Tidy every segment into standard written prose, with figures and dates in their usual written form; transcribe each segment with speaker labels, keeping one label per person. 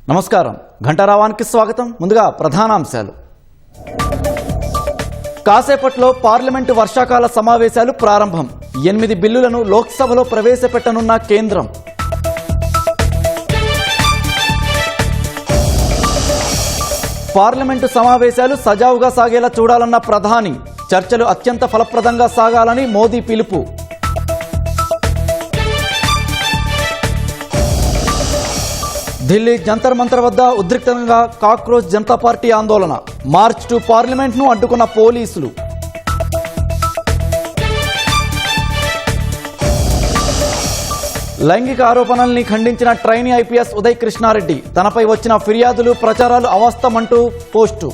Speaker 1: నమస్కారం, ఘంటారావానికి స్వాగతం. ముందుగా ప్రధానాంశాలు. కాసేపట్లో పార్లమెంటు వర్షాకాల సమావేశాలు ప్రారంభం. 8 బిల్లులను లోక్సభలో ప్రవేశపెట్టనున్న కేంద్రం. పార్లమెంటు సమావేశాలు సజావుగా సాగేలా చూడాలన్న ప్రధాని. చర్చలు అత్యంత ఫలప్రదంగా సాగాలని మోదీ పిలుపు. ఢిల్లీ జంతర్ మంతర్ వద్ద ఉద్రిక్తంగా కాక్రోచ్ జనతా పార్టీ ఆందోళన. మార్చ్ టు పార్లమెంట్ను అడ్డుకున్న పోలీసులు. లైంగిక ఆరోపణల్ని ఖండించిన ట్రైనీ ఐపీఎస్ ఉదయ్ కృష్ణారెడ్డి. తనపై వచ్చిన ఫిర్యాదులు, ప్రచారాలు అవాస్తవమంటూ పోస్టు.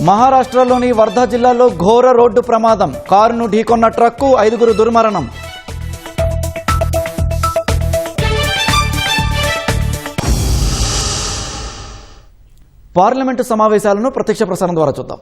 Speaker 1: మహారాష్ట్రలోని వర్ధా జిల్లాలో ఘోర రోడ్డు ప్రమాదం. కారును ఢీకొన్న ట్రక్కు, 5గురు దుర్మరణం. పార్లమెంటు సమావేశాలను ప్రత్యక్ష ప్రసారం ద్వారా చూద్దాం.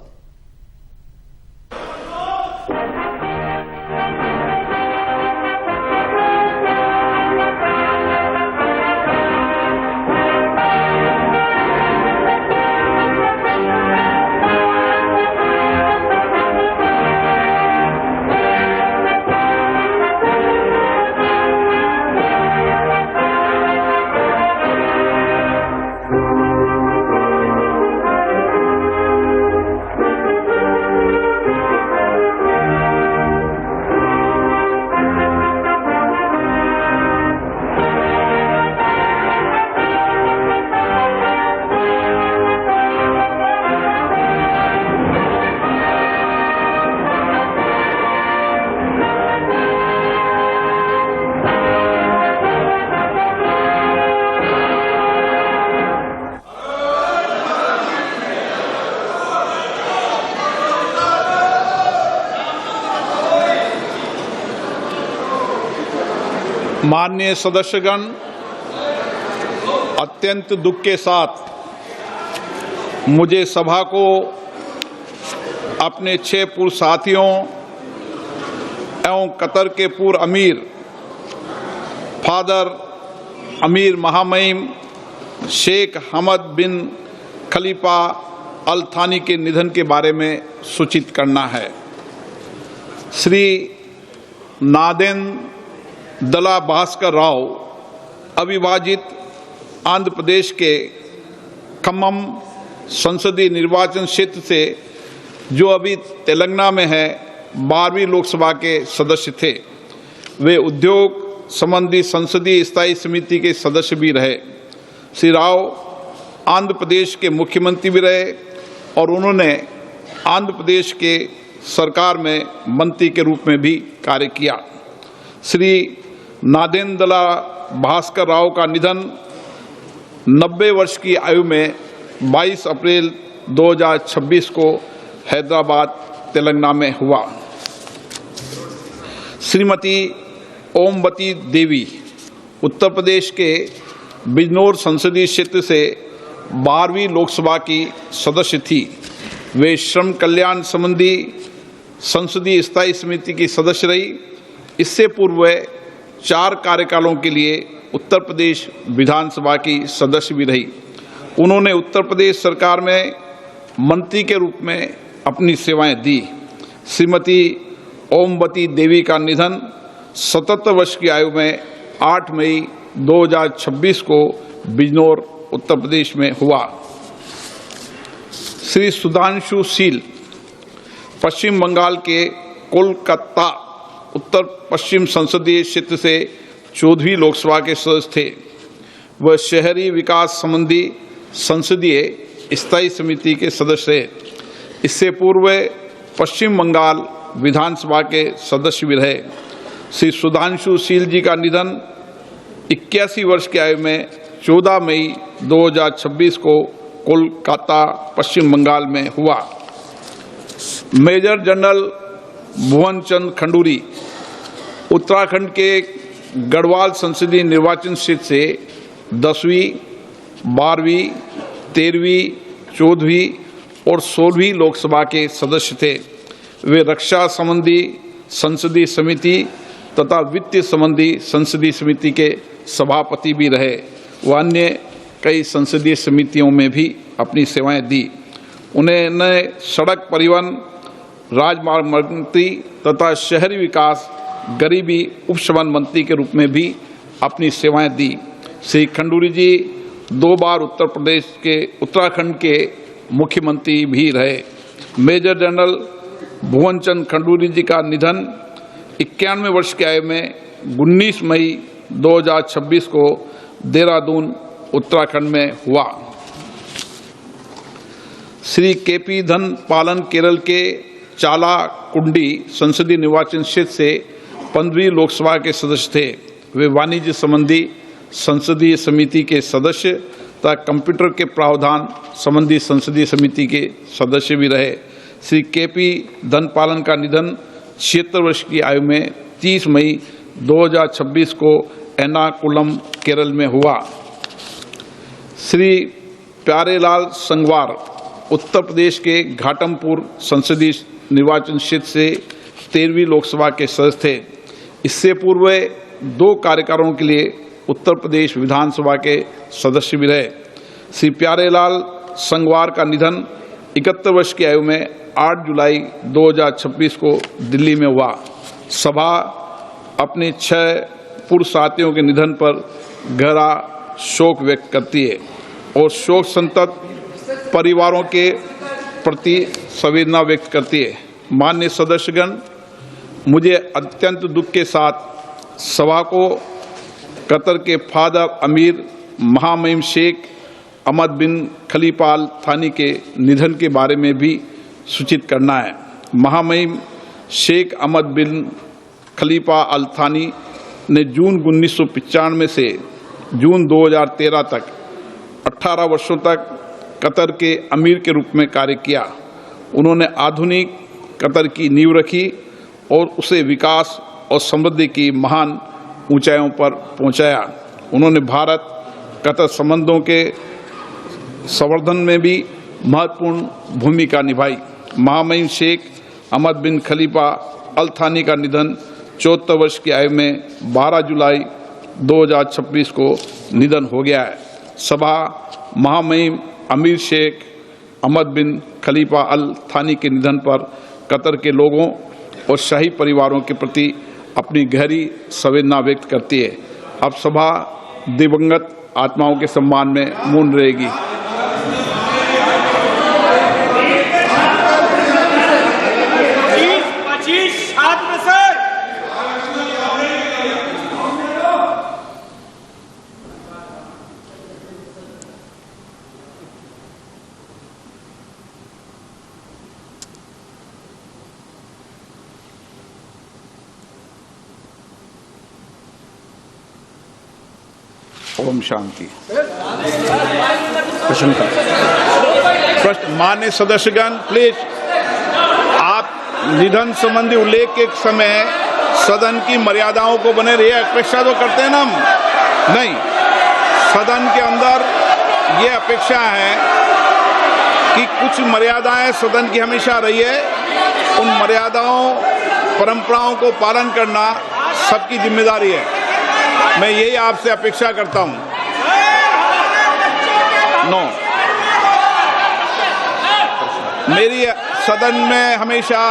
Speaker 2: माननीय सदस्यगण, अत्यंत दुख के साथ मुझे सभा को अपने 6 पूर्व साथियों एवं कतर के पूर्व अमीर फादर अमीर महामहिम शेख हमद बिन खलीफा अल थानी के निधन के बारे में सूचित करना है। श्री नादेंद्र दला भास्कर राव अविभाजित आंध्र प्रदेश के खम्मम संसदीय निर्वाचन क्षेत्र से, जो अभी तेलंगाना में है, 12वीं लोकसभा के सदस्य थे। वे उद्योग संबंधी संसदीय स्थायी समिति के सदस्य भी रहे। श्री राव आंध्र प्रदेश के मुख्यमंत्री भी रहे और उन्होंने आंध्र प्रदेश के सरकार में मंत्री के रूप में भी कार्य किया। श्री नादेंद्र दला भास्कर राव का निधन 90 वर्ष की आयु में 22 अप्रैल 2026 को हैदराबाद तेलंगाना में हुआ। श्रीमती ओमवती देवी उत्तर प्रदेश के बिजनौर संसदीय क्षेत्र से 12वीं लोकसभा की सदस्य थी। वे श्रम कल्याण संबंधी संसदीय स्थायी समिति की सदस्य रही। इससे पूर्व वे 4 कार्यकालों के लिए उत्तर प्रदेश विधानसभा की सदस्य भी रही। उन्होंने उत्तर प्रदेश सरकार में मंत्री के रूप में अपनी सेवाएं दी। श्रीमती ओमवती देवी का निधन 77 वर्ष की आयु में 8 मई 2026 को बिजनौर उत्तर प्रदेश में हुआ। श्री सुधांशु शील पश्चिम बंगाल के कोलकाता उत्तर पश्चिम संसदीय क्षेत्र से 14वीं लोकसभा के सदस्य थे। वह शहरी विकास संबंधी संसदीय स्थायी समिति के सदस्य रहे। इससे पूर्व पश्चिम बंगाल विधानसभा के सदस्य भी रहे। श्री सुधांशु शील जी का निधन 81 वर्ष की आयु में 14 मई 2026 को कोलकाता पश्चिम बंगाल में हुआ। मेजर जनरल भुवन चंद खंडूरी उत्तराखंड के गढ़वाल संसदीय निर्वाचन क्षेत्र से 10वीं, 12वीं, 13वीं, 14वीं और 16वीं लोकसभा के सदस्य थे। वे रक्षा संबंधी संसदीय समिति तथा वित्त संबंधी संसदीय समिति के सभापति भी रहे। वह अन्य कई संसदीय समितियों में भी अपनी सेवाएं दी। उन्होंने सड़क परिवहन, राजमार्ग मंत्री तथा शहरी विकास, गरीबी उपशमन मंत्री के रूप में भी अपनी सेवाएं दी। श्री खंडूरी जी 2 बार उत्तराखंड के मुख्यमंत्री भी रहे। मेजर जनरल भुवन चंद खंडूरी जी का निधन 91 वर्ष की आयु में 19 मई 2026 को देहरादून उत्तराखंड में हुआ। श्री केपी धन पालन केरल के चाला कुंडी संसदीय निर्वाचन क्षेत्र से 15वीं लोकसभा के सदस्य थे। वे वाणिज्य संबंधी संसदीय समिति के सदस्य तथा कंप्यूटर के प्रावधान संबंधी संसदीय समिति के सदस्य भी रहे। श्री केपी धनपालन का निधन 76 वर्ष की आयु में 30 मई 2026 को एर्नाकुलम केरल में हुआ। श्री प्यारेलाल संगवार उत्तर प्रदेश के घाटमपुर संसदीय निर्वाचन क्षेत्र से 13वीं लोकसभा के सदस्य थे। इससे पूर्व 2 कार्यकालों के लिए उत्तर प्रदेश विधानसभा के सदस्य भी रहे। श्री प्यारेलाल संगवार का निधन 71 वर्ष की आयु में 8 जुलाई 2026 को दिल्ली में हुआ। सभा अपने 6 पूर्व साथियों के निधन पर गहरा शोक व्यक्त करती है और शोक संतप्त परिवारों के प्रति संवेदना व्यक्त करती है। माननीय सदस्यगण, मुझे अत्यंत दुख के साथ सभा को कतर के फादर अमीर महामहिम शेख अहमद बिन खलीफा अल थानी के निधन के बारे में भी सूचित करना है। महामहिम शेख अहमद बिन खलीफा अल थानी ने जून 1995 से जून 2013 तक 18 वर्षों तक कतर के अमीर के रूप में कार्य किया। उन्होंने आधुनिक कतर की नींव रखी और उसे विकास और समृद्धि की महान ऊंचाइयों पर पहुंचाया। उन्होंने भारत कतर संबंधों के संवर्धन में भी महत्वपूर्ण भूमिका निभाई। महामहिम शेख अहमद बिन खलीफा अल थानी का निधन 74 वर्ष की आयु में 12 जुलाई 2026 को निधन हो गया है। सभा महामहिम अमीर शेख अहमद बिन खलीफा अल थानी के निधन पर कतर के लोगों और शाही परिवारों के प्रति अपनी गहरी संवेदना व्यक्त करती है। अब सभा दिवंगत आत्माओं के सम्मान में मौन रहेगी। ओम शांति। प्रश्न मान्य सदस्यगण, प्लीज आप निधन संबंधी उल्लेख के समय सदन की मर्यादाओं को बने रहिए। अपेक्षा तो करते हैं ना हम, नहीं, सदन के अंदर ये अपेक्षा है कि कुछ मर्यादाएं सदन की हमेशा रही है। उन मर्यादाओं परंपराओं को पालन करना सबकी जिम्मेदारी है। मैं यही आपसे अपेक्षा करता हूं। मेरी सदन में हमेशा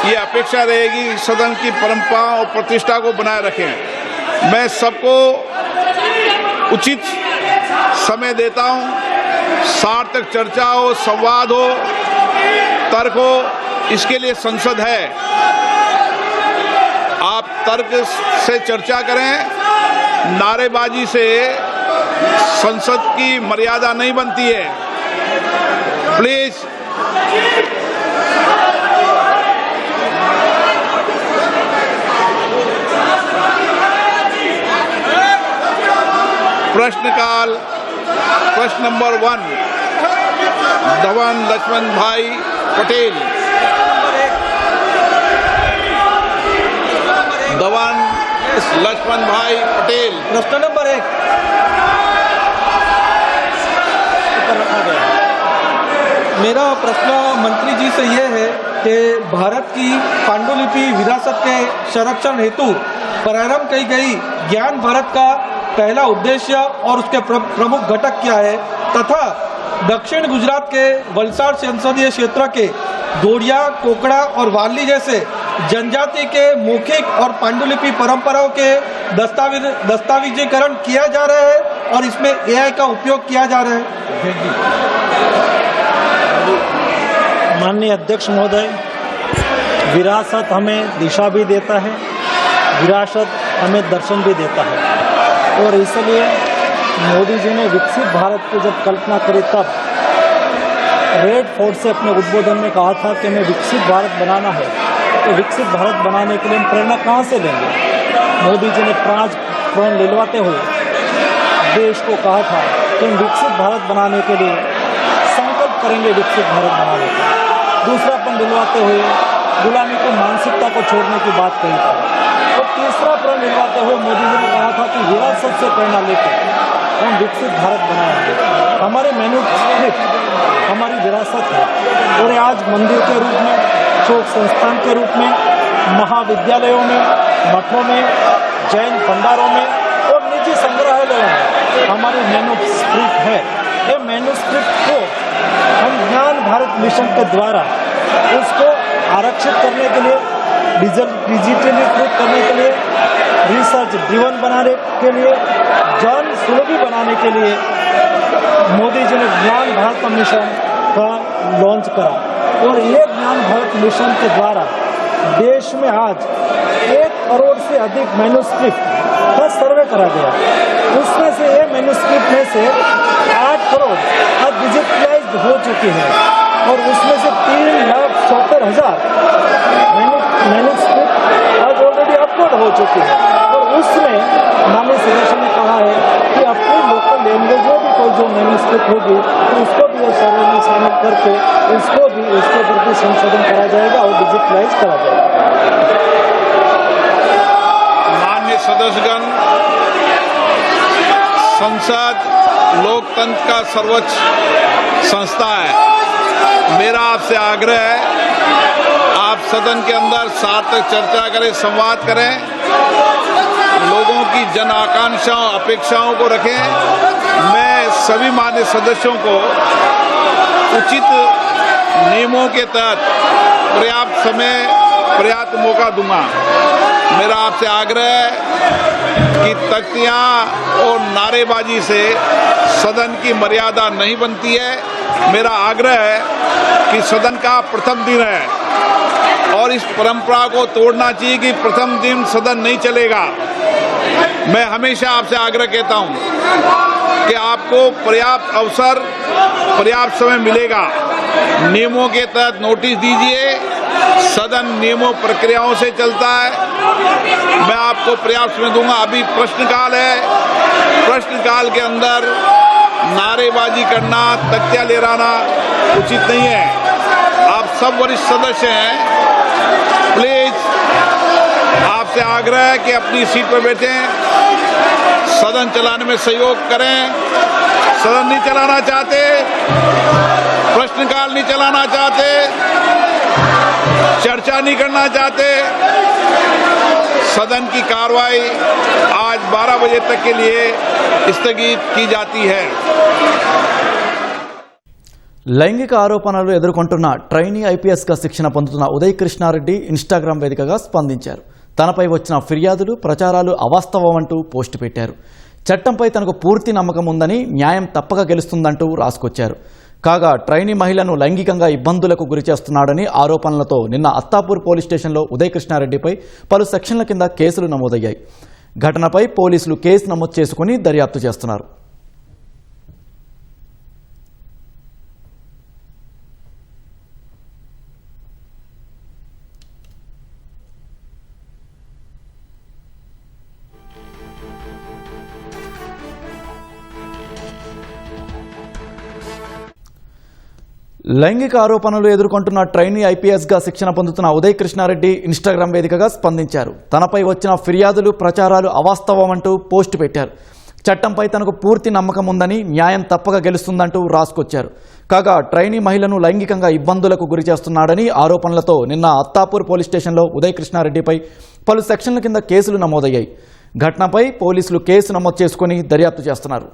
Speaker 2: ये अपेक्षा रहेगी कि सदन की परंपरा और प्रतिष्ठा को बनाए रखें। मैं सबको उचित समय देता हूं। सार्थक चर्चा हो, संवाद हो, तर्क हो, इसके लिए संसद है। आप तर्क से चर्चा करें, नारेबाजी से संसद की मर्यादा नहीं बनती है। प्लीज प्रश्नकाल। प्रश्न नंबर 1 धवन लक्ष्मण भाई पटेल। धवन लक्ष्मण भाई पटेल।
Speaker 3: प्रश्न नंबर 1 ऊपर रखा गया। मेरा प्रश्न मंत्री जी से यह है कि भारत की पांडुलिपि विरासत के संरक्षण हेतु प्रारंभ की गई ज्ञान भारत का पहला उद्देश्य और उसके प्रमुख घटक क्या है, तथा दक्षिण गुजरात के वलसाड संसदीय क्षेत्र के दोड़िया, कोकड़ा और वाली जैसे जनजाति के मौखिक और पांडुलिपि परंपराओं के दस्तावेजीकरण किया जा रहा है और इसमें AI का उपयोग किया जा रहा है।
Speaker 4: माननीय अध्यक्ष महोदय, विरासत हमें दिशा भी देता है, विरासत हमें दर्शन भी देता है, और इसलिए मोदी जी ने विकसित भारत की जब कल्पना करी तब रेड फोर्ट से अपने उद्बोधन में कहा था कि हमें विकसित भारत बनाना है। तो विकसित भारत बनाने के लिए हम प्रेरणा कहाँ से लेंगे? मोदी जी ने प्राण दिलवाते हुए देश को कहा था कि हम विकसित भारत बनाने के लिए संकल्प करेंगे, विकसित भारत बनाने का। दूसरापन दिलवाते हुए गुलामी की मानसिकता को छोड़ने की बात कही थी, और तीसरा प्रण दिलवाते हुए मोदी जी ने कहा था कि विरासत से प्रेरणा लेकर हम विकसित भारत बनाएंगे। हमारे मैन्युस्क्रिप्ट हमारी विरासत है, और आज मंदिर के रूप में, शोक संस्थान के रूप में, महाविद्यालयों में, मठों में, जैन भंडारों में और निजी संग्रहालयों में हमारी मैन्युस्क्रिप्ट है। ये मैन्युस्क्रिप्ट को हम ज्ञान भारत मिशन के द्वारा उसको आरक्षित करने के लिए, डिजिटलीकृत करने के लिए, रिसर्च ड्रिवन बनाने के लिए, जन सुलभी बनाने के लिए मोदी जी ने ज्ञान भारत मिशन का लॉन्च करा, और ये ज्ञान भारत मिशन के द्वारा देश में आज 1 करोड़ से अधिक मैन्युस्क्रिप्ट का सर्वे करा गया। उसमें से ये मैन्युस्क्रिप्ट में से 8 करोड़ आज डिजिटलाइज्ड हो चुकी है, और उसमें से 3,74,000 मैन्युस्क्रिप्ट आज ऑलरेडी अपलोड हो चुकी है। और उसमें माननीय सदस्य ने कहा है कि अपनी लोकल लैंग्वेज में भी कोई जो मैन्युस्क्रिप्ट होगी तो उसको भी ये सर्वे में शामिल करके उसके ऊपर भी संशोधन करा जाएगा और डिजिटलाइज करा जाएगा।
Speaker 2: माननीय सदस्यगण, संसद लोकतंत्र का सर्वोच्च संस्था है। मेरा आपसे आग्रह है, आप सदन के अंदर सार्थक चर्चा करें, संवाद करें, लोगों की जन आकांक्षाओं, अपेक्षाओं को रखें। मैं सभी माननीय सदस्यों को उचित नियमों के तहत पर्याप्त समय, पर्याप्त मौका दूंगा। मेरा आपसे आग्रह है कि तख्तियां और नारेबाजी से सदन की मर्यादा नहीं बनती है। मेरा आग्रह है कि सदन का प्रथम दिन है और इस परंपरा को तोड़ना चाहिए कि प्रथम दिन सदन नहीं चलेगा। मैं हमेशा आपसे आग्रह कहता हूं कि आपको पर्याप्त अवसर, पर्याप्त समय मिलेगा। नियमों के तहत नोटिस दीजिए, सदन नियमों प्रक्रियाओं से चलता है। मैं आपको पर्याप्त समय दूंगा। अभी प्रश्नकाल है, प्रश्नकाल के अंदर नारेबाजी करना, तख्तियां लहराना उचित नहीं है। आप सब वरिष्ठ सदस्य हैं, प्लीज आपसे आग्रह है कि अपनी सीट पर बैठें, सदन चलाने में सहयोग करें। सदन नहीं चलाना चाहते, प्रश्नकाल नहीं चलाना चाहते, चर्चा नहीं करना चाहते, सदन की कार्रवाई आज 12 बजे तक के लिए स्थगित की जाती है।
Speaker 1: లైంగిక ఆరోపణలు ఎదుర్కొంటున్న ట్రైనీ ఐపీఎస్గా శిక్షణ పొందుతున్న ఉదయ్ కృష్ణారెడ్డి ఇన్స్టాగ్రామ్ వేదికగా స్పందించారు. తనపై వచ్చిన ఫిర్యాదులు, ప్రచారాలు అవాస్తవమంటూ పోస్టు పెట్టారు. చట్టంపై తనకు పూర్తి నమ్మకం ఉందని, న్యాయం తప్పక గెలుస్తుందంటూ రాసుకొచ్చారు. కాగా ట్రైనీ మహిళను లైంగికంగా ఇబ్బందులకు గురిచేస్తున్నాడని ఆరోపణలతో నిన్న అత్తాపూర్ పోలీస్ స్టేషన్లో ఉదయ్ కృష్ణారెడ్డిపై పలు సెక్షన్ల కింద కేసులు నమోదయ్యాయి. ఘటనపై పోలీసులు కేసు నమోదు చేసుకుని దర్యాప్తు చేస్తున్నారు. లైంగిక ఆరోపణలు ఎదుర్కొంటున్న ట్రైనీ ఐపీఎస్గా శిక్షణ పొందుతున్న ఉదయ్ కృష్ణారెడ్డి ఇన్స్టాగ్రామ్ వేదికగా స్పందించారు. తనపై వచ్చిన ఫిర్యాదులు ప్రచారాలు అవాస్తవమంటూ పోస్టు పెట్టారు. చట్టంపై తనకు పూర్తి నమ్మకం ఉందని, న్యాయం తప్పక గెలుస్తుందంటూ రాసుకొచ్చారు. కాగా ట్రైనీ మహిళను లైంగికంగా ఇబ్బందులకు గురి చేస్తున్నాడని ఆరోపణలతో నిన్న అత్తాపూర్ పోలీస్ స్టేషన్లో ఉదయ్ కృష్ణారెడ్డిపై పలు సెక్షన్ల కింద కేసులు నమోదయ్యాయి. ఘటనపై పోలీసులు కేసు నమోదు చేసుకుని దర్యాప్తు చేస్తున్నారు.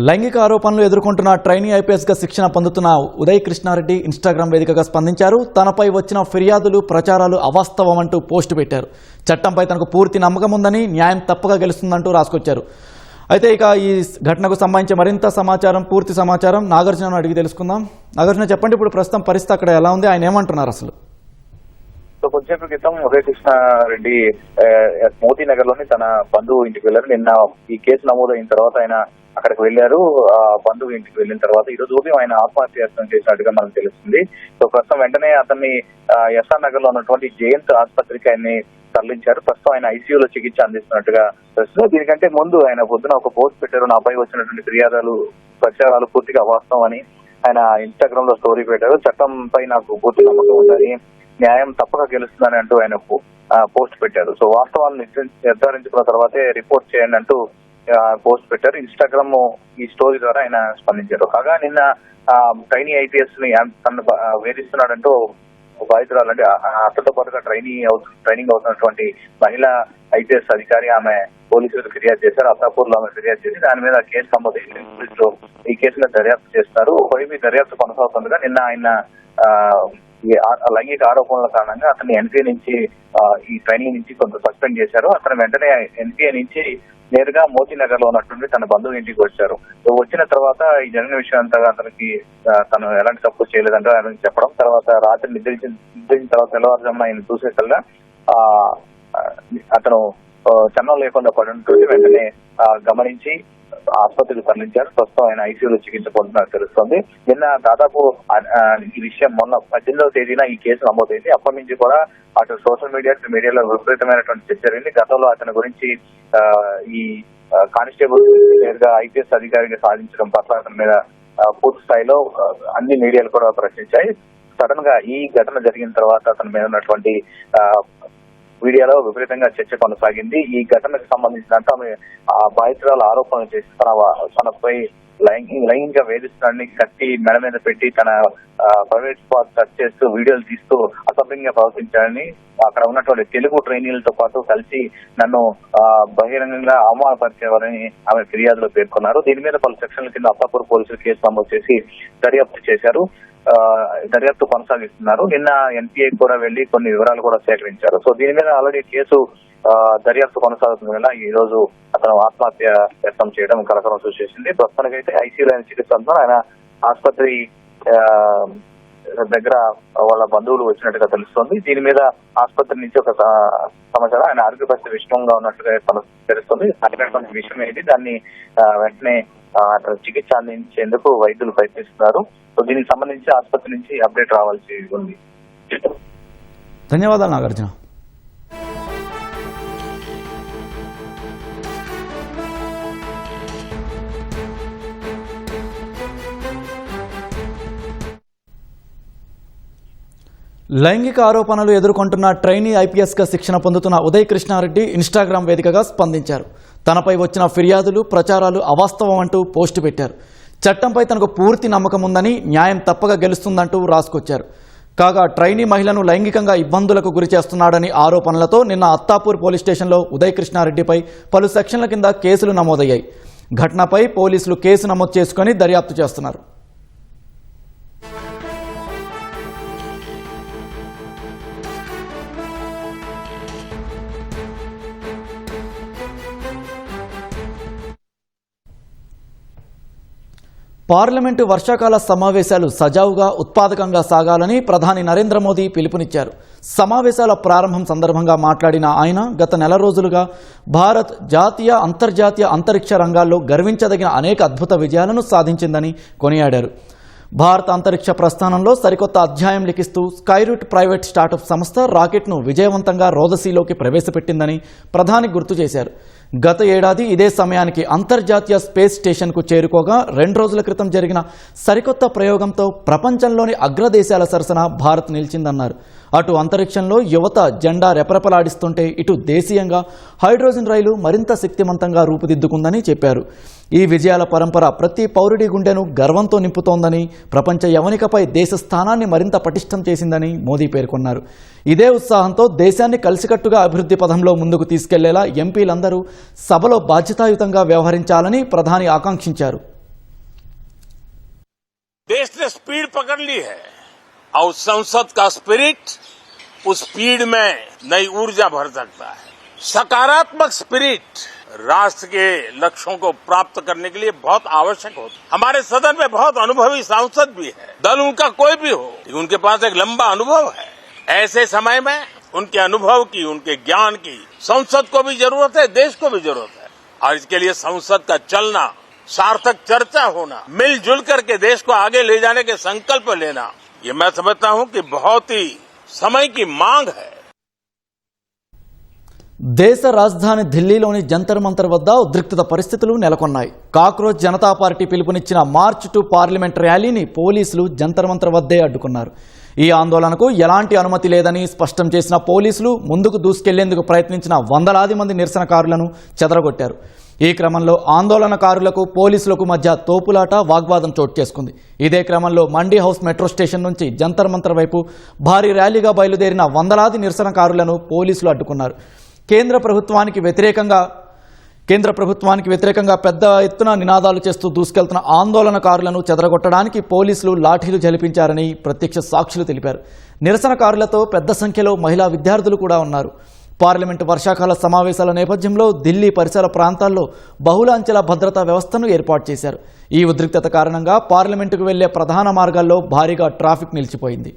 Speaker 1: లైంగిక ఆరోపణలు ఎదుర్కొంటున్న ట్రైనీ ఐపీఎస్గా శిక్షణ పొందుతున్న ఉదయ్ కృష్ణారెడ్డి ఇన్స్టాగ్రామ్ వేదికగా స్పందించారు. తనపై వచ్చిన ఫిర్యాదులు ప్రచారాలు అవాస్తవమంటూ పోస్టు పెట్టారు. చట్టంపై తనకు పూర్తి నమ్మకం ఉందని, న్యాయం తప్పక గెలుస్తుందంటూ రాసుకొచ్చారు. అయితే ఇక ఈ ఘటనకు సంబంధించి మరింత సమాచారం, పూర్తి సమాచారం నాగార్జునను అడిగి తెలుసుకుందాం. నాగార్జున, చెప్పండి, ఇప్పుడు ప్రస్తుతం పరిస్థితి అక్కడ ఎలా ఉంది? ఆయన ఏమంటున్నారు అసలు?
Speaker 5: కొంచెంసేపు క్రితం ఉదయ్ కృష్ణారెడ్డి మోతీ నగర్ లోని తన బంధువు ఇంటికి వెళ్లారు. నిన్న ఈ కేసు నమోదైన తర్వాత ఆయన అక్కడికి వెళ్లారు. ఆ బంధువు ఇంటికి వెళ్లిన తర్వాత ఈ రోజు ఉదయం ఆయన ఆత్మహత్యాయత్నం చేసినట్టుగా మనకు తెలుస్తుంది. సో ప్రస్తుతం వెంటనే అతన్ని ఎస్ఆర్ నగర్ లో ఉన్నటువంటి జయంత్ ఆసుపత్రికి ఆయన్ని తరలించారు. ప్రస్తుతం ఆయన ఐసీయూలో చికిత్స అందిస్తున్నట్టుగా తెలుస్తుంది. దీనికంటే ముందు ఆయన పొద్దున ఒక పోస్ట్ పెట్టారు. నాపై వచ్చినటువంటి ఫిర్యాదులు ప్రచారాలు పూర్తిగా అవాస్తవం అని ఆయన ఇన్స్టాగ్రామ్ లో స్టోరీ పెట్టారు. చట్టంపై నాకు పూర్తి నమ్మకం ఉందని, న్యాయం తప్పక గెలుస్తుందని అంటూ ఆయన పోస్ట్ పెట్టారు. సో వాస్తవాలను నిర్ధారించుకున్న తర్వాతే రిపోర్ట్ చేయండి అంటూ పోస్ట్ పెట్టారు. ఇన్స్టాగ్రామ్ ఈ స్టోరీ ద్వారా ఆయన స్పందించారు. కాగా నిన్న ట్రైనీ ఐపీఎస్ ని తను వేధిస్తున్నాడంటూ బాధితురాలు, అంటే అతడితో పాటుగా ట్రైనింగ్ అవుతున్నటువంటి మహిళా ఐపీఎస్ అధికారి ఆమె పోలీసులకు ఫిర్యాదు చేశారు. అత్తాపూర్ లో ఆమె ఫిర్యాదు చేసి దాని మీద కేసు నమోదైంది. పోలీసులు ఈ కేసులో దర్యాప్తు చేస్తారు. ఒకవైపు దర్యాప్తు కొనసాగుతుండగా నిన్న ఆయన లైంగిక ఆరోపణల కారణంగా అతన్ని ఎన్పీఏ నుంచి ఈ ట్రైనింగ్ నుంచి కొంత సస్పెండ్ చేశారు. అతను వెంటనే ఎన్పీఏ నుంచి నేరుగా మోతీ నగర్ లో ఉన్నటువంటి తన బంధువు ఇంటికి వచ్చారు. వచ్చిన తర్వాత ఈ జరిగిన విషయం అంతా అతనికి తను ఎలాంటి తప్పు చేయలేదంటే ఆయన చెప్పడం, తర్వాత రాత్రి నిద్రించిన తర్వాత తెల్లవారుజామున ఆయన చూసేసరిగా అతను చన్నం లేకుండా పడి ఉంటుంది. వెంటనే గమనించి ఆసుపత్రికి తరలించారు. ప్రస్తుతం ఆయన ఐసీయూలో చికిత్స పొందుతున్నట్టు తెలుస్తోంది. నిన్న దాదాపు ఈ విషయం మొన్న 18వ తేదీన ఈ కేసు నమోదైంది. అప్పటి నుంచి కూడా అటు సోషల్ మీడియాలో విపరీతమైనటువంటి చర్చ జరిగింది. గతంలో అతని గురించి ఈ కానిస్టేబుల్ నేరుగా ఐపీఎస్ అధికారిగా సాధించడం పట్ల అతని మీద పూర్తి స్థాయిలో అన్ని మీడియాలు కూడా ప్రశ్నించాయి. సడన్ గా ఈ ఘటన జరిగిన తర్వాత అతని మీద ఉన్నటువంటి మీడియాలో విపరీతంగా చర్చ కొనసాగింది. ఈ ఘటనకు సంబంధించినంత ఆమె బాధితురాలు ఆరోపణలు చేసి తనపై లైంగికంగా వేధిస్తాడని కట్టి మెడ మీద పెట్టి తన ప్రైవేట్ స్పాట్ టచ్ చేస్తూ వీడియోలు తీస్తూ అసభ్యంగా ప్రవర్తించాడని, అక్కడ ఉన్నటువంటి తెలుగు ట్రైనీలతో పాటు కలిసి నన్ను బహిరంగంగా అవమానపరిచేవారని ఆమె ఫిర్యాదులో పేర్కొన్నారు. దీని మీద పలు సెక్షన్ల కింద అత్తాపూర్ పోలీసులు కేసు నమోదు చేసి దర్యాప్తు చేశారు. దర్యాప్తు కొనసాగిస్తున్నారు. నిన్న ఎన్పీఏ కూడా వెళ్లి కొన్ని వివరాలు కూడా సేకరించారు. సో దీని మీద ఆల్రెడీ కేసు దర్యాప్తు కొనసాగుతుంది వల్ల ఈ రోజు అతను ఆత్మహత్య యత్నం చేయడం కలకలం సృష్టించింది. ప్రస్తుతానికైతే ఐసీయూలో ఆయన చికిత్స అంటున్నారు. ఆయన ఆసుపత్రి దగ్గర వాళ్ళ బంధువులు వచ్చినట్టుగా తెలుస్తోంది. దీని మీద ఆసుపత్రి నుంచి ఒక సమాచారం ఆయన ఆరోగ్య పరిస్థితి విషమంగా ఉన్నట్టుగా తెలుస్తుంది. అటువంటి విషయం ఏంటి, దాన్ని వెంటనే చికిత్స అందించేందుకు వైద్యులు ప్రయత్నిస్తున్నారు. సో దీనికి సంబంధించి ఆసుపత్రి నుంచి అప్డేట్ రావాల్సి ఉంది.
Speaker 1: ధన్యవాదాలు నాగార్జున. లైంగిక ఆరోపణలు ఎదుర్కొంటున్న ట్రైనీ ఐపీఎస్గా శిక్షణ పొందుతున్న ఉదయ్ కృష్ణారెడ్డి ఇన్స్టాగ్రామ్ వేదికగా స్పందించారు. తనపై వచ్చిన ఫిర్యాదులు ప్రచారాలు అవాస్తవం అంటూ పోస్టు పెట్టారు. చట్టంపై తనకు పూర్తి నమ్మకం ఉందని, న్యాయం తప్పక గెలుస్తుందంటూ రాసుకొచ్చారు. కాగా ట్రైనీ మహిళను లైంగికంగా ఇబ్బందులకు గురి చేస్తున్నాడని ఆరోపణలతో నిన్న అత్తాపూర్ పోలీస్ స్టేషన్లో ఉదయ్ కృష్ణారెడ్డిపై పలు సెక్షన్ల కింద కేసులు నమోదయ్యాయి. ఘటనపై పోలీసులు కేసు నమోదు చేసుకుని దర్యాప్తు చేస్తున్నారు. పార్లమెంటు వర్షాకాల సమావేశాలు సజావుగా ఉత్పాదకంగా సాగాలని ప్రధాని నరేంద్ర మోదీ పిలుపునిచ్చారు. సమావేశాల ప్రారంభం సందర్భంగా మాట్లాడిన ఆయన గత నెల రోజులుగా భారత్ జాతీయ అంతర్జాతీయ అంతరిక్ష రంగాల్లో గర్వించదగిన అనేక అద్భుత విజయాలను సాధించిందని కొనియాడారు. భారత అంతరిక్ష ప్రస్థానంలో సరికొత్త అధ్యాయం లిఖిస్తూ స్కైరూట్ ప్రైవేట్ స్టార్టప్ సంస్థ రాకెట్ను విజయవంతంగా రోదసీలోకి ప్రవేశపెట్టిందని ప్రధాని గుర్తు చేశారు. గత ఏడాది ఇదే సమయానికి అంతర్జాతీయ స్పేస్ స్టేషన్కు చేరుకోగా 2 రోజుల క్రితం జరిగిన సరికొత్త ప్రయోగంతో ప్రపంచంలోని అగ్రదేశాల సరసన భారత్ నిలిచిందన్నారు. అటు అంతరిక్షంలో యువత జెండా రెపరెపలాడిస్తుంటే ఇటు దేశీయంగా హైడ్రోజన్ రైలు మరింత శక్తివంతంగా రూపుదిద్దుకుందని చెప్పారు. ఈ విజయాల పరంపర ప్రతి పౌరుడి గుండెను గర్వంతో నింపుతోందని, ప్రపంచ యవనికపై దేశ స్థానాన్ని మరింత పటిష్టం చేసిందని మోదీ పేర్కొన్నారు. ఇదే ఉత్సాహంతో దేశాన్ని కలిసికట్టుగా అభివృద్ధి పథంలో ముందుకు తీసుకెళ్లేలా ఎంపీలందరూ సభలో బాధ్యతాయుతంగా వ్యవహరించాలని ప్రధాని ఆకాంక్షించారు.
Speaker 6: देश ने स्पीड पकड़ ली है और संसद का स्पिरिट उस स्पीड में नई ऊर्जा भर सकता है. सकारात्मक स्पिरिट राष्ट्र के लक्ष्यों को प्राप्त करने के लिए बहुत आवश्यक होता है. हमारे सदन में बहुत अनुभवी सांसद भी है, दल उनका कोई भी हो, उनके पास एक लंबा अनुभव है. ऐसे समय में उनके अनुभव की, उनके ज्ञान की संसद को भी जरूरत है, देश को भी जरूरत है. और इसके लिए संसद का चलना, सार्थक चर्चा होना, मिलजुल करके देश को आगे ले जाने के संकल्प लेना, ये मैं समझता हूं कि बहुत ही समय की मांग है.
Speaker 1: దేశ రాజధాని ఢిల్లీలోని జంతర్ మంతర్ వద్ద ఉద్రిక్తత పరిస్థితులు నెలకొన్నాయి. కాక్రోచ్ జనతా పార్టీ పిలుపునిచ్చిన మార్చ్ టు పార్లమెంట్ ర్యాలీని పోలీసులు జంతర్ మంతర్ వద్దే అడ్డుకున్నారు. ఈ ఆందోళనకు ఎలాంటి అనుమతి లేదని స్పష్టం చేసిన పోలీసులు ముందుకు దూసుకెళ్లేందుకు ప్రయత్నించిన వందలాది మంది నిరసనకారులను చెదరగొట్టారు. ఈ క్రమంలో ఆందోళనకారులకు పోలీసులకు మధ్య తోపులాట, వాగ్వాదం చోటు చేసుకుంది. ఇదే క్రమంలో మండీ హౌస్ మెట్రో స్టేషన్ నుంచి జంతర్ మంతర్ వైపు భారీ ర్యాలీగా బయలుదేరిన వందలాది నిరసనకారులను పోలీసులు అడ్డుకున్నారు. కేంద్ర ప్రభుత్వానికి వ్యతిరేకంగా పెద్ద ఎత్తున నినాదాలు చేస్తూ దూసుకెళ్తున్న ఆందోళనకారులను చెదరగొట్టడానికి పోలీసులు లాఠీలు జలిపించారని ప్రత్యక్ష సాక్షులు తెలిపారు. నిరసనకారులతో పెద్ద సంఖ్యలో మహిళా విద్యార్థులు కూడా ఉన్నారు. పార్లమెంటు వర్షాకాల సమావేశాల నేపథ్యంలో ఢిల్లీ పరిసర ప్రాంతాల్లో బహుళ అంచెల భద్రతా వ్యవస్థను ఏర్పాటు చేశారు. ఈ ఉద్రిక్తత కారణంగా పార్లమెంటుకు వెళ్లే ప్రధాన మార్గాల్లో భారీగా ట్రాఫిక్ నిలిచిపోయింది.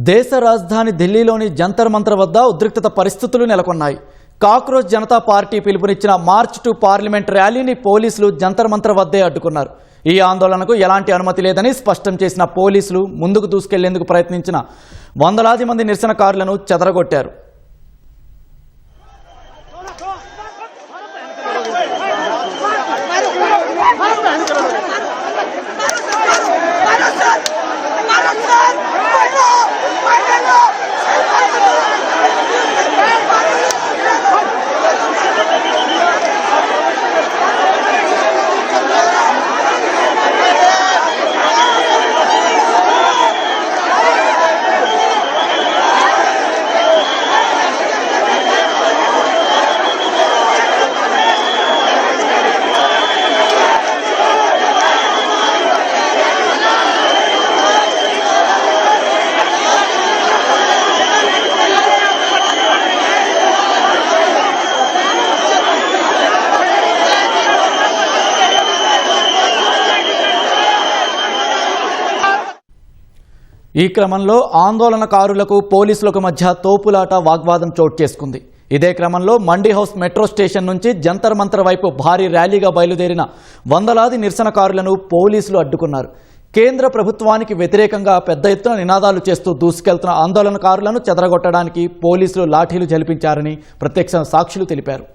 Speaker 1: దేశ రాజధాని ఢిల్లీలోని జంతర్ మంతర్ వద్ద ఉద్రిక్తత పరిస్థితులు నెలకొన్నాయి. కాక్రోచ్ జనతా పార్టీ పిలుపునిచ్చిన మార్చ్ టు పార్లమెంట్ ర్యాలీని పోలీసులు జంతర్ మంతర్ వద్దే అడ్డుకున్నారు. ఈ ఆందోళనకు ఎలాంటి అనుమతి లేదని స్పష్టం చేసిన పోలీసులు ముందుకు దూసుకెళ్లేందుకు ప్రయత్నించిన వందలాది మంది నిరసనకారులను చెదరగొట్టారు. ఈ క్రమంలో ఆందోళనకారులకు పోలీసులకు మధ్య తోపులాట వాగ్వాదం చోటు చేసుకుంది. ఇదే క్రమంలో మండీ హౌస్ మెట్రో స్టేషన్ నుంచి జంతర్ మంతర్ వైపు భారీ ర్యాలీగా బయలుదేరిన వందలాది నిరసనకారులను పోలీసులు అడ్డుకున్నారు. కేంద్ర ప్రభుత్వానికి వ్యతిరేకంగా పెద్ద ఎత్తున నినాదాలు చేస్తూ దూసుకెళ్తున్న ఆందోళనకారులను చెదరగొట్టడానికి పోలీసులు లాఠీలు జలిపించారని ప్రత్యక్ష సాక్షులు తెలిపారు.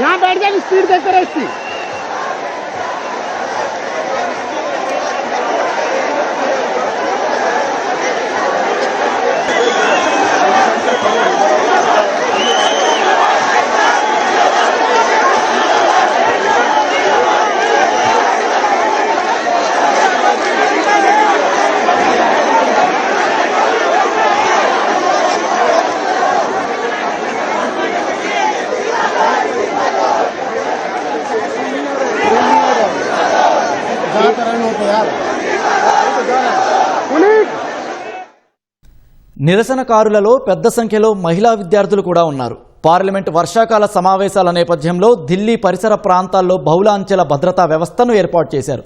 Speaker 7: यहाँ बैठ जाए स्पीड देखते रहे इसकी
Speaker 1: నిరసనకారులలో పెద్ద సంఖ్యలో మహిళా విద్యార్థులు కూడా ఉన్నారు. పార్లమెంట్ వర్షాకాల సమావేశాల నేపథ్యంలో ఢిల్లీ పరిసర ప్రాంతాల్లో బహుళ అంచెల భద్రతా వ్యవస్థను ఏర్పాటు చేశారు.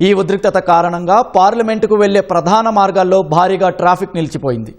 Speaker 1: ఈ ఉద్రిక్తత కారణంగా పార్లమెంటుకు వెళ్లే ప్రధాన మార్గాల్లో భారీగా ట్రాఫిక్ నిలిచిపోయింది.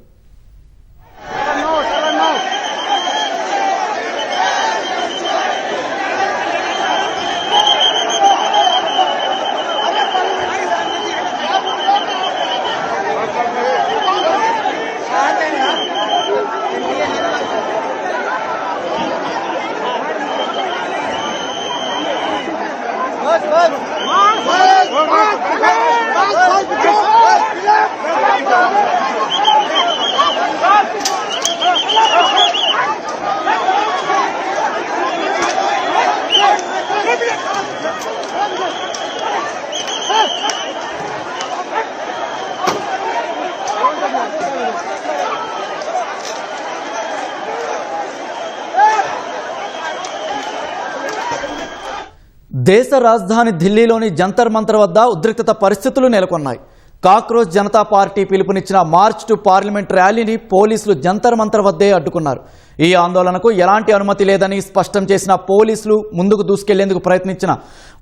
Speaker 1: దేశ రాజధాని ఢిల్లీలోని జంతర్ మంతర్ వద్ద ఉద్రిక్తత పరిస్థితులు నెలకొన్నాయి. కాక్రోచ్ జనతా పార్టీ పిలుపునిచ్చిన మార్చ్ టు పార్లమెంట్ ర్యాలీని పోలీసులు జంతర్ మంతర్ వద్దే అడ్డుకున్నారు. ఈ ఆందోళనకు ఎలాంటి అనుమతి లేదని స్పష్టం చేసిన పోలీసులు ముందుకు దూసుకెళ్లేందుకు ప్రయత్నించిన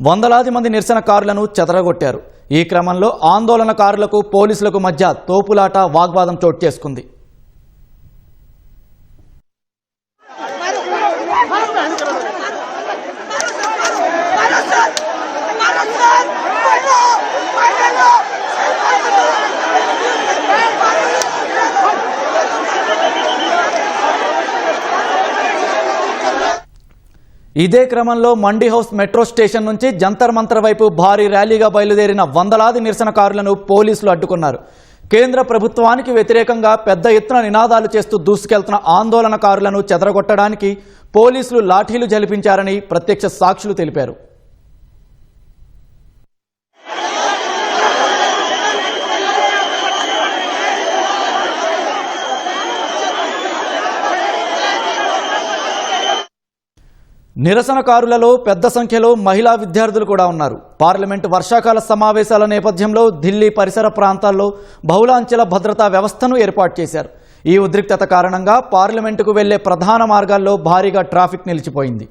Speaker 1: వందలాది మంది నిరసనకారులను చెదరగొట్టారు. ఈ క్రమంలో ఆందోళనకారులకు పోలీసులకు మధ్య తోపులాట వాగ్వాదం చోటు చేసుకుంది. ఇదే క్రమంలో మండీ హౌస్ మెట్రో స్టేషన్ నుంచి జంతర్ మంతర్ వైపు భారీ ర్యాలీగా బయలుదేరిన వందలాది నిరసనకారులను పోలీసులు అడ్డుకున్నారు. కేంద్ర ప్రభుత్వానికి వ్యతిరేకంగా పెద్ద ఎత్తున నినాదాలు చేస్తూ దూసుకెళ్తున్న ఆందోళనకారులను చెదరగొట్టడానికి పోలీసులు లాఠీలు జలిపించారని ప్రత్యక్ష సాక్షులు తెలిపారు. నిరసనకారులలో పెద్ద సంఖ్యలో మహిళా విద్యార్థులు కూడా ఉన్నారు. పార్లమెంటు వర్షాకాల సమావేశాల నేపథ్యంలో ఢిల్లీ పరిసర ప్రాంతాల్లో బహుళ అంచెల భద్రతా వ్యవస్థను ఏర్పాటు చేశారు. ఈ ఉద్రిక్తత కారణంగా పార్లమెంటుకు వెళ్లే ప్రధాన మార్గాల్లో భారీగా ట్రాఫిక్ నిలిచిపోయింది.